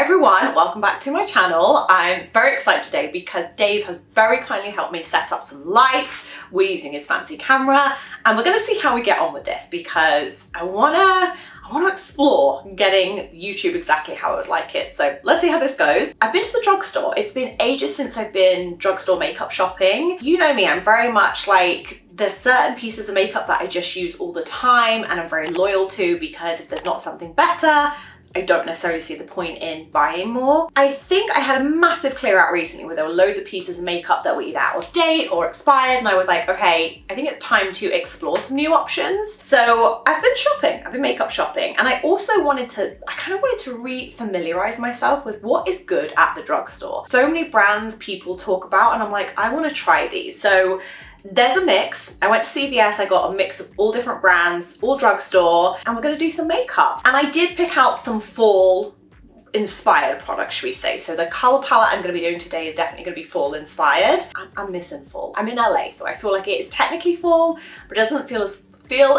everyone, welcome back to my channel. I'm very excited today because Dave has very kindly helped me set up some lights. We're using his fancy camera and we're gonna see how we get on with this because I wanna explore getting YouTube exactly how I would like it. So let's see how this goes. I've been to the drugstore. It's been ages since I've been drugstore makeup shopping. You know me, I'm very much like, there's certain pieces of makeup that I just use all the time and I'm very loyal to because if there's not something better, I don't necessarily see the point in buying more. I think I had a massive clear out recently where there were loads of pieces of makeup that were either out of date or expired, and I was like, okay, I think it's time to explore some new options. So I've been shopping, I've been makeup shopping, and I also I kind of wanted to re-familiarize myself with what is good at the drugstore. So many brands people talk about and I'm like, I want to try these. So there's a mix. I went to CVS, I got a mix of all different brands, all drugstore, and we're gonna do some makeup. And I did pick out some fall inspired products, should we say. So the color palette I'm gonna be doing today is definitely gonna be fall inspired. I'm missing fall. I'm in LA, so I feel like it is technically fall, but it doesn't feel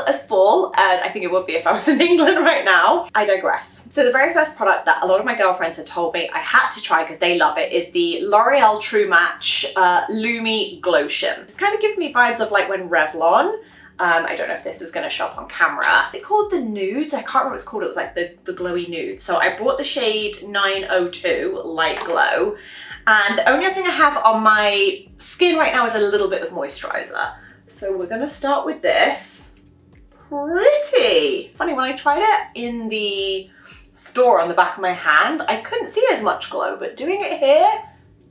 as fall as I think it would be if I was in England right now. I digress. So the very first product that a lot of my girlfriends had told me I had to try because they love it is the L'Oreal True Match Lumi Glotion. This kind of gives me vibes of like when Revlon, I don't know if this is going to show up on camera. It's called the Nudes. I can't remember what it's called. It was like the glowy nude. So I bought the shade 902 Light Glow. And the only other thing I have on my skin right now is a little bit of moisturizer. So we're going to start with this. Pretty. Funny, when I tried it in the store on the back of my hand, I couldn't see as much glow, but doing it here,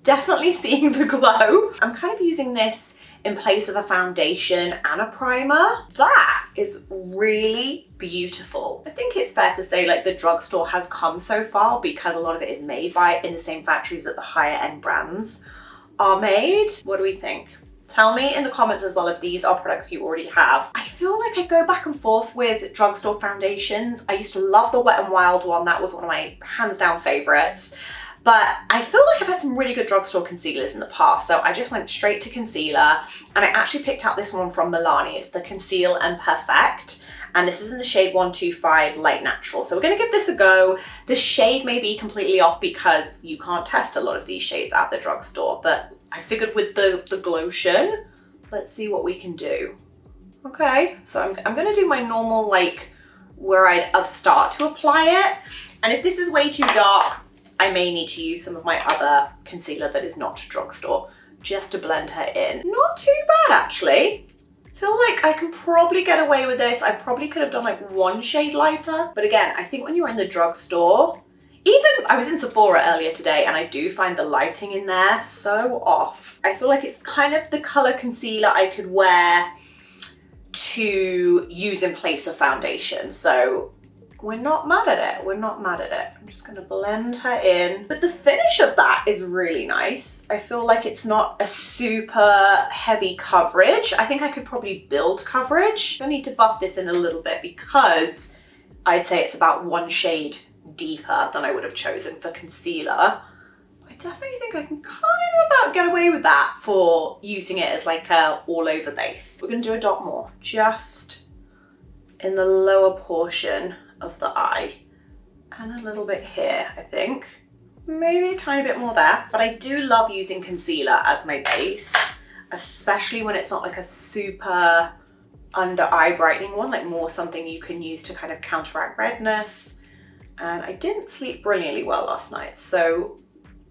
definitely seeing the glow. I'm kind of using this in place of a foundation and a primer. That is really beautiful. I think it's fair to say like the drugstore has come so far because a lot of it is made in the same factories that the higher end brands are made. What do we think? Tell me in the comments as well if these are products you already have. I feel like I go back and forth with drugstore foundations. I used to love the Wet n Wild one. That was one of my hands down favorites. But I feel like I've had some really good drugstore concealers in the past. So I just went straight to concealer and I actually picked out this one from Milani. It's the Conceal and Perfect. And this is in the shade 125 Light Natural. So we're gonna give this a go. The shade may be completely off because you can't test a lot of these shades at the drugstore, but I figured with the Glotion, let's see what we can do. Okay, so I'm gonna do my normal, like, where I'd start to apply it. And if this is way too dark, I may need to use some of my other concealer that is not drugstore, just to blend her in. Not too bad, actually. Feel like I can probably get away with this. I probably could have done like one shade lighter. But again, I think when you're in the drugstore, even I was in Sephora earlier today and I do find the lighting in there so off. I feel like it's kind of the color concealer I could wear to use in place of foundation. So we're not mad at it. We're not mad at it. I'm just gonna blend her in. But the finish of that is really nice. I feel like it's not a super heavy coverage. I think I could probably build coverage. I need to buff this in a little bit because I'd say it's about one shade deeper than I would have chosen for concealer. I definitely think I can kind of about get away with that for using it as like a all over base. We're gonna do a dot more, just in the lower portion of the eye and a little bit here, I think. Maybe a tiny bit more there, but I do love using concealer as my base, especially when it's not like a super under eye brightening one, like more something you can use to kind of counteract redness. And I didn't sleep brilliantly well last night, so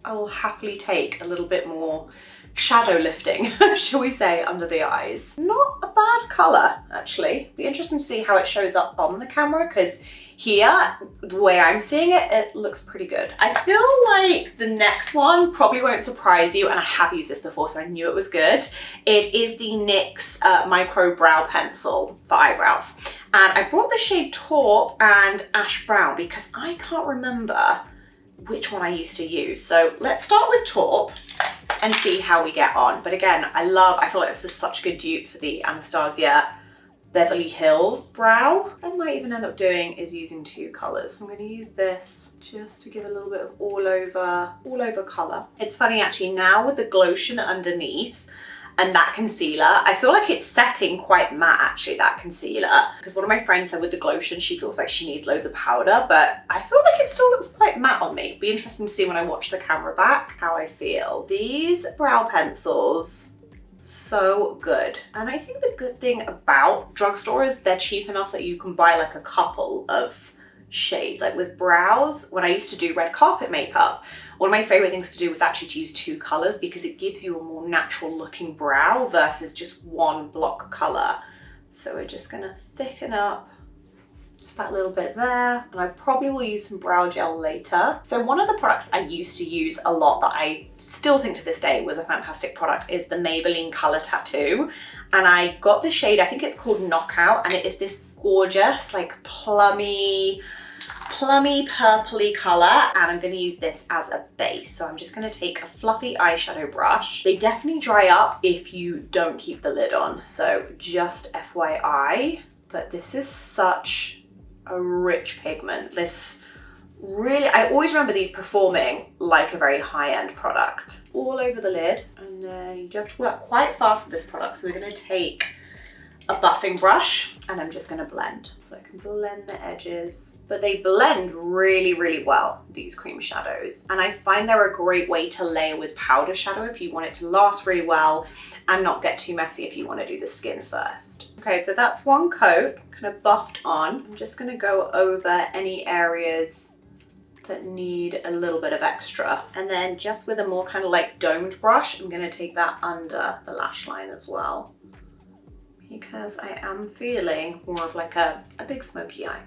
I will happily take a little bit more shadow lifting, shall we say, under the eyes. Not a bad color, actually. Be interesting to see how it shows up on the camera, because here, the way I'm seeing it, it looks pretty good. I feel like the next one probably won't surprise you, and I have used this before, so I knew it was good. It is the NYX Micro Brow Pencil for eyebrows. And I brought the shade Taupe and Ash Brown because I can't remember which one I used to use. So let's start with Taupe and see how we get on. But again, I feel like this is such a good dupe for the Anastasia Beverly Hills brow. What I might even end up doing is using two colors. So I'm going to use this just to give a little bit of all over color. It's funny actually, now with the Glotion underneath, and that concealer. I feel like it's setting quite matte actually, that concealer, because one of my friends said with the Glotion she feels like she needs loads of powder, but I feel like it still looks quite matte on me. It'll be interesting to see when I watch the camera back how I feel. These brow pencils, so good. And I think the good thing about Drugstore is they're cheap enough that you can buy like a couple of shades. Like with brows, when I used to do red carpet makeup, one of my favorite things to do was actually to use 2 colors because it gives you a more natural looking brow versus just one block color. So we're just gonna thicken up just that little bit there, and I probably will use some brow gel later. So one of the products I used to use a lot that I still think to this day was a fantastic product is the Maybelline Color Tattoo, and I got the shade, I think it's called Knockout, and it is this gorgeous like plummy purpley color, and I'm going to use this as a base. So I'm just going to take a fluffy eyeshadow brush. They definitely dry up if you don't keep the lid on, so just FYI, but this is such a rich pigment. This really, I always remember these performing like a very high-end product. All over the lid, and then you do have to work quite fast with this product, so we're going to take a buffing brush and I'm just going to blend. So I can blend the edges, but they blend really, really well, these cream shadows. And I find they're a great way to layer with powder shadow if you want it to last really well and not get too messy if you want to do the skin first. Okay, so that's one coat kind of buffed on. I'm just going to go over any areas that need a little bit of extra. And then just with a more kind of like domed brush, I'm going to take that under the lash line as well, because I am feeling more of like a big smoky eye.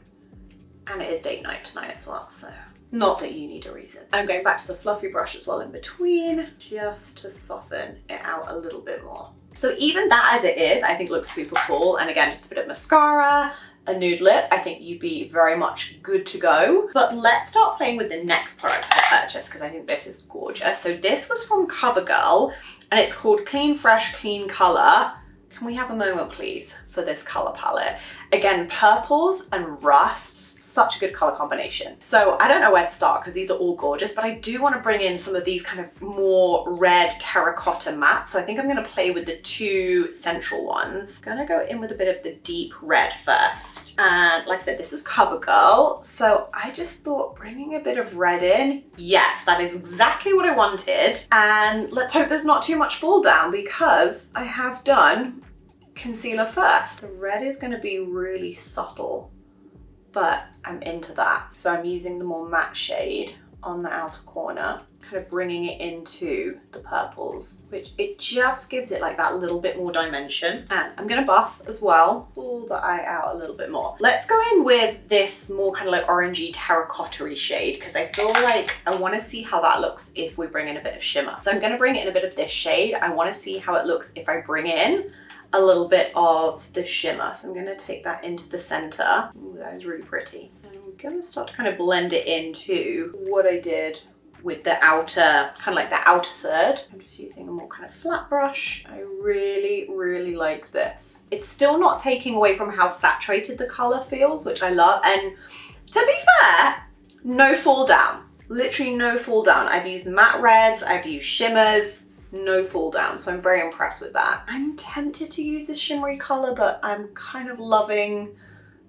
And it is date night tonight as well, so not that you need a reason. I'm going back to the fluffy brush as well in between, just to soften it out a little bit more. So even that as it is, I think looks super cool. And again, just a bit of mascara, a nude lip, I think you'd be very much good to go. But let's start playing with the next product I purchased, because I think this is gorgeous. So this was from CoverGirl, and it's called Clean Fresh Clean Color. Can we have a moment please for this color palette? Again, purples and rusts, such a good color combination. So I don't know where to start because these are all gorgeous, but I do want to bring in some of these kind of more red terracotta mattes. So I think I'm going to play with the 2 central ones. I'm going to go in with a bit of the deep red first. And like I said, this is CoverGirl. So I just thought bringing a bit of red in, yes, that is exactly what I wanted. And let's hope there's not too much fall down because I have done concealer first. The red is going to be really subtle, but I'm into that. So I'm using the more matte shade on the outer corner, kind of bringing it into the purples, which it just gives it like that little bit more dimension. And I'm gonna buff as well, pull the eye out a little bit more. Let's go in with this more kind of like orangey terracotta-y shade, because I feel like I want to see how that looks if we bring in a bit of shimmer. So I'm gonna bring in a bit of this shade. I want to see how it looks if I bring in a little bit of the shimmer. So I'm going to take that into the center. Ooh, that is really pretty. And I'm going to start to kind of blend it into what I did with the outer, kind of like the outer third. I'm just using a more kind of flat brush. I really, really like this. It's still not taking away from how saturated the color feels, which I love. And to be fair, no fall down. Literally no fall down. I've used matte reds, I've used shimmers, no fall down, so I'm very impressed with that. I'm tempted to use this shimmery color, but I'm kind of loving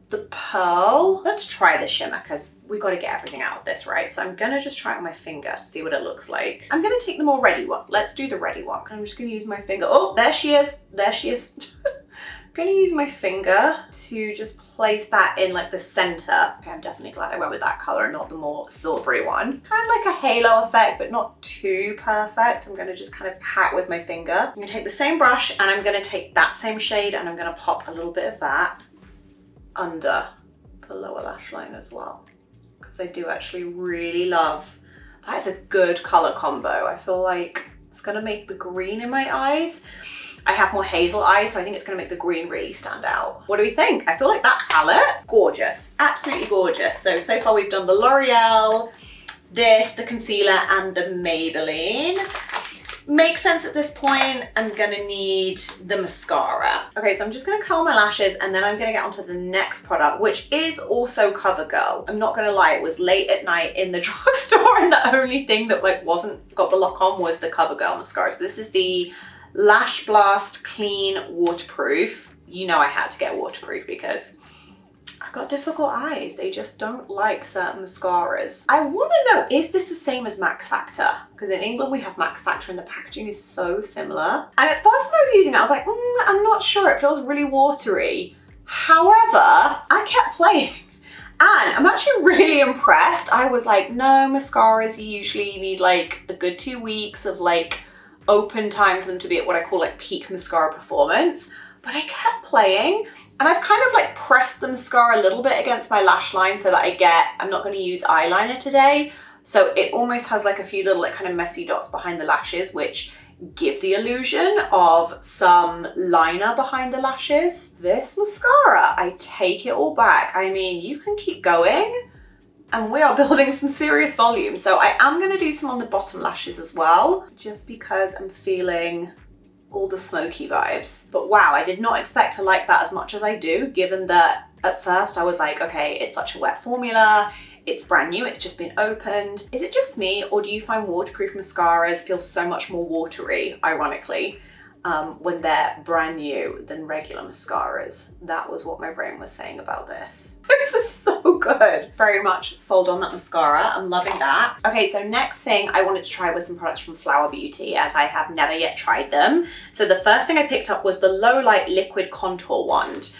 the pearl. Let's try the shimmer because we got to get everything out of this, right? So I'm gonna just try it on my finger to see what it looks like. I'm gonna take the more ready one. Let's do the ready one. I'm just gonna use my finger. Oh, there she is. There she is. I'm gonna use my finger to just place that in like the center. Okay, I'm definitely glad I went with that color and not the more silvery one. Kind of like a halo effect, but not too perfect. I'm gonna just kind of pat with my finger. I'm gonna take the same brush and I'm gonna take that same shade and I'm gonna pop a little bit of that under the lower lash line as well. Because I do actually really love, that is a good color combo. I feel like it's gonna make the green in my eyes. I have more hazel eyes, so I think it's gonna make the green really stand out. What do we think? I feel like that palette, gorgeous, absolutely gorgeous. So far we've done the L'Oreal, this, the concealer, and the Maybelline. Makes sense at this point. I'm gonna need the mascara. Okay, so I'm just gonna curl my lashes and then I'm gonna get onto the next product, which is also CoverGirl. I'm not gonna lie, it was late at night in the drugstore and the only thing that like wasn't got the lock on was the CoverGirl mascara. So this is the Lash Blast Clean Waterproof. You know I had to get waterproof because I've got difficult eyes. They just don't like certain mascaras. I want to know, is this the same as Max Factor? Because in England we have Max Factor and the packaging is so similar. And at first when I was using it, I was like, I'm not sure. It feels really watery. However, I kept playing. And I'm actually really impressed. I was like, no, mascaras, you usually need like a good 2 weeks of like open time for them to be at what I call like peak mascara performance. But I kept playing and I've kind of like pressed the mascara a little bit against my lash line so that I'm not going to use eyeliner today. So it almost has like a few little like kind of messy dots behind the lashes, which give the illusion of some liner behind the lashes. This mascara, I take it all back. I mean, you can keep going and we are building some serious volume. So I am going to do some on the bottom lashes as well, just because I'm feeling all the smoky vibes. But wow, I did not expect to like that as much as I do, given that at first I was like, okay, it's such a wet formula. It's brand new, it's just been opened. Is it just me, or do you find waterproof mascaras feel so much more watery, ironically, when they're brand new than regular mascaras? That was what my brain was saying about this. This is so good. Very much sold on that mascara. I'm loving that. Okay, so next thing I wanted to try was some products from Flower Beauty, as I have never yet tried them. So the first thing I picked up was the Low Light Liquid Contour Wand,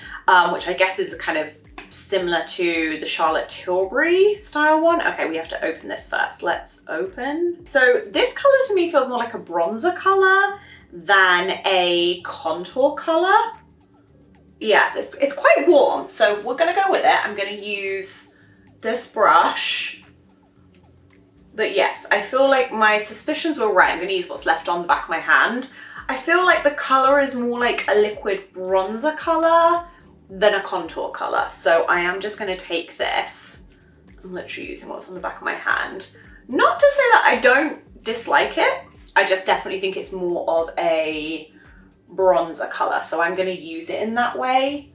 which I guess is a kind of similar to the Charlotte Tilbury style one. Okay, we have to open this first. Let's open. So this color to me feels more like a bronzer color than a contour color. Yeah, it's quite warm, so we're gonna go with it. I'm gonna use this brush. But yes, I feel like my suspicions were right. I'm gonna use what's left on the back of my hand. I feel like the color is more like a liquid bronzer color than a contour color. So I am just gonna take this. I'm literally using what's on the back of my hand. Not to say that I don't dislike it. I just definitely think it's more of a bronzer color. So I'm gonna use it in that way.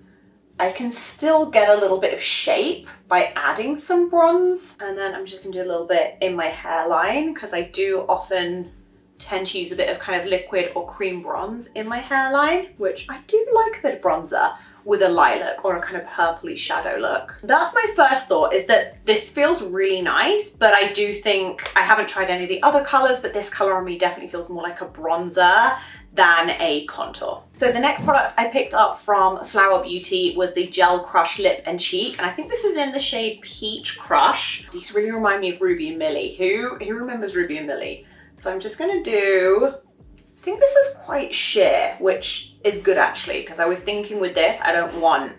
I can still get a little bit of shape by adding some bronze. And then I'm just gonna do a little bit in my hairline, because I do often tend to use a bit of kind of liquid or cream bronze in my hairline, which I do like a bit of bronzer with a lilac or a kind of purpley shadow look. That's my first thought, is that this feels really nice, but I do think, I haven't tried any of the other colors, but this color on me definitely feels more like a bronzer than a contour. So the next product I picked up from Flower Beauty was the Gel Crush Lip and Cheek, and I think this is in the shade Peach Crush. These really remind me of Ruby and Millie. Who remembers Ruby and Millie? So I'm just gonna do, I think this is quite sheer, which is good actually, because I was thinking with this, I don't want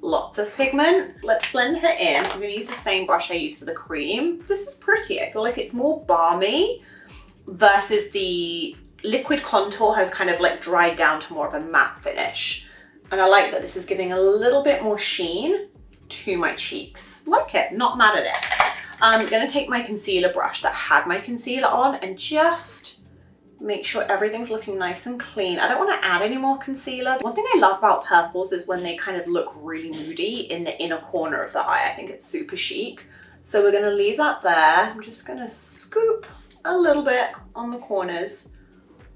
lots of pigment. Let's blend her in. I'm gonna use the same brush I used for the cream. This is pretty. I feel like it's more balmy versus the liquid contour has kind of like dried down to more of a matte finish. And I like that this is giving a little bit more sheen to my cheeks. Like it, not mad at it. I'm gonna take my concealer brush that had my concealer on and just make sure everything's looking nice and clean. I don't want to add any more concealer. One thing I love about purples is when they kind of look really moody in the inner corner of the eye. I think it's super chic. So we're gonna leave that there. I'm just gonna scoop a little bit on the corners,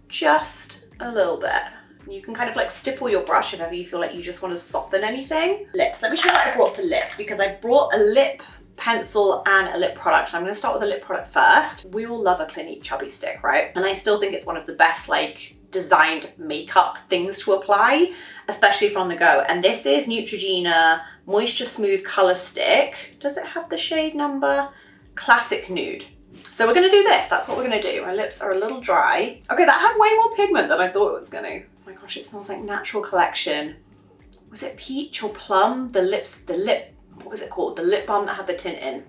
just a little bit. You can kind of like stipple your brush if ever you feel like you just want to soften anything. Lips, let me show you what I brought for lips, because I brought a lip pencil and a lip product. I'm going to start with a lip product first. We all love a Clinique Chubby Stick, right? And I still think it's one of the best like designed makeup things to apply, especially from the go. And this is Neutrogena Moisture Smooth Color Stick. Does it have the shade number? Classic Nude. So we're going to do this. That's what we're going to do. My lips are a little dry. Okay, that had way more pigment than I thought it was going to. Oh my gosh, it smells like Natural Collection. Was it peach or plum? What was it called? The lip balm that had the tint in.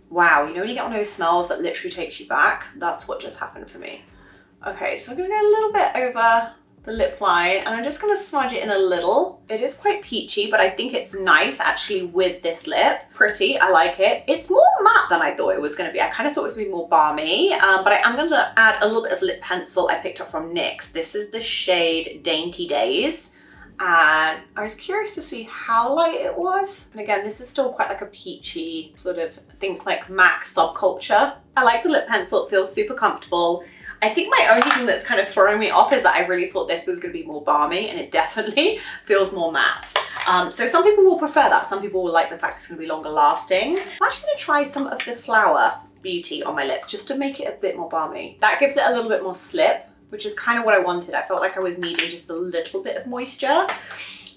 Wow, you know when you get one of those smells that literally takes you back? That's what just happened for me. Okay, so I'm gonna go a little bit over the lip line and I'm just gonna smudge it in a little. It is quite peachy, but I think it's nice actually with this lip. Pretty, I like it. It's more matte than I thought it was gonna be. I kind of thought it was gonna be more balmy, but I am gonna add a little bit of lip pencil I picked up from NYX. This is the shade Dainty Days. And I was curious to see how light it was. And again, this is still quite like a peachy sort of, I think like MAC subculture. I like the lip pencil, it feels super comfortable. I think my only thing that's kind of throwing me off is that I really thought this was going to be more balmy, and it definitely feels more matte. So some people will prefer that. Some people will like the fact it's going to be longer lasting. I'm actually going to try some of the Flower Beauty on my lips just to make it a bit more balmy. That gives it a little bit more slip, which is kind of what I wanted. I felt like I was needing just a little bit of moisture.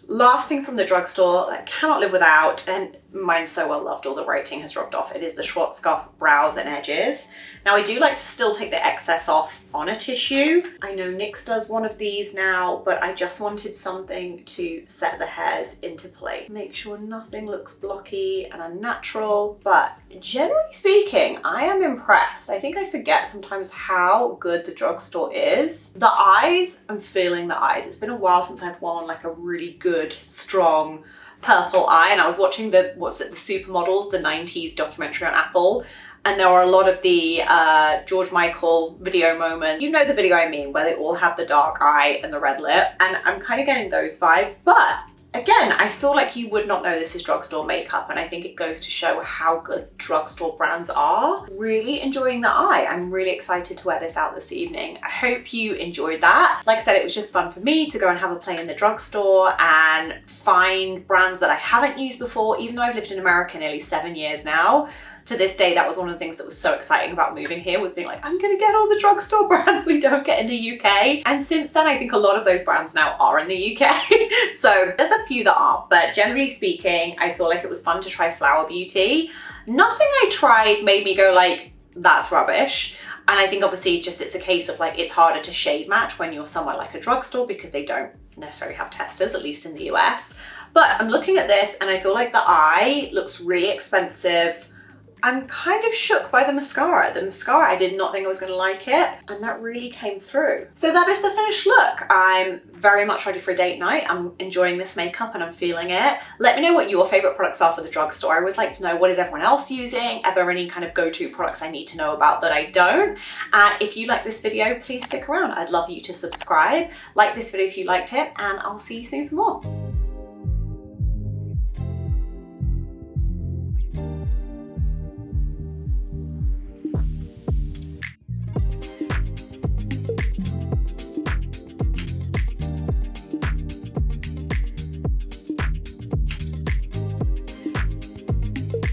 Last thing from the Drugstore that I cannot live without, and mine's so well loved, all the writing has dropped off, it is the Schwarzkopf Brows and Edges. Now I do like to still take the excess off on a tissue. I know NYX does one of these now, but I just wanted something to set the hairs into place. Make sure nothing looks blocky and unnatural, but generally speaking, I am impressed. I think I forget sometimes how good the Drugstore is. The eyes, I'm feeling the eyes. It's been a while since I've worn like a really good, strong purple eye, and I was watching the, what's it, the Supermodels, the 90s documentary on Apple, and there were a lot of the George Michael video moments. You know the video I mean, where they all have the dark eye and the red lip, and I'm kind of getting those vibes. But again, I feel like you would not know this is Drugstore makeup, and I think it goes to show how good Drugstore brands are. Really enjoying the eye. I'm really excited to wear this out this evening. I hope you enjoyed that. Like I said, it was just fun for me to go and have a play in the Drugstore and find brands that I haven't used before, even though I've lived in America nearly 7 years now. To this day, that was one of the things that was so exciting about moving here, was being like, I'm gonna get all the Drugstore brands we don't get in the UK. And since then, I think a lot of those brands now are in the UK. So there's a few that aren't, but generally speaking, I feel like it was fun to try Flower Beauty. Nothing I tried made me go like, that's rubbish. And I think obviously just it's a case of like, it's harder to shade match when you're somewhere like a Drugstore because they don't necessarily have testers, at least in the US. But I'm looking at this and I feel like the eye looks really expensive. I'm kind of shook by the mascara. The mascara, I did not think I was going to like it, and that really came through. So that is the finished look. I'm very much ready for a date night. I'm enjoying this makeup and I'm feeling it. Let me know what your favorite products are for the Drugstore. I always like to know, what is everyone else using? Are there any kind of go-to products I need to know about that I don't? And if you like this video, please stick around. I'd love you to subscribe. Like this video if you liked it, and I'll see you soon for more.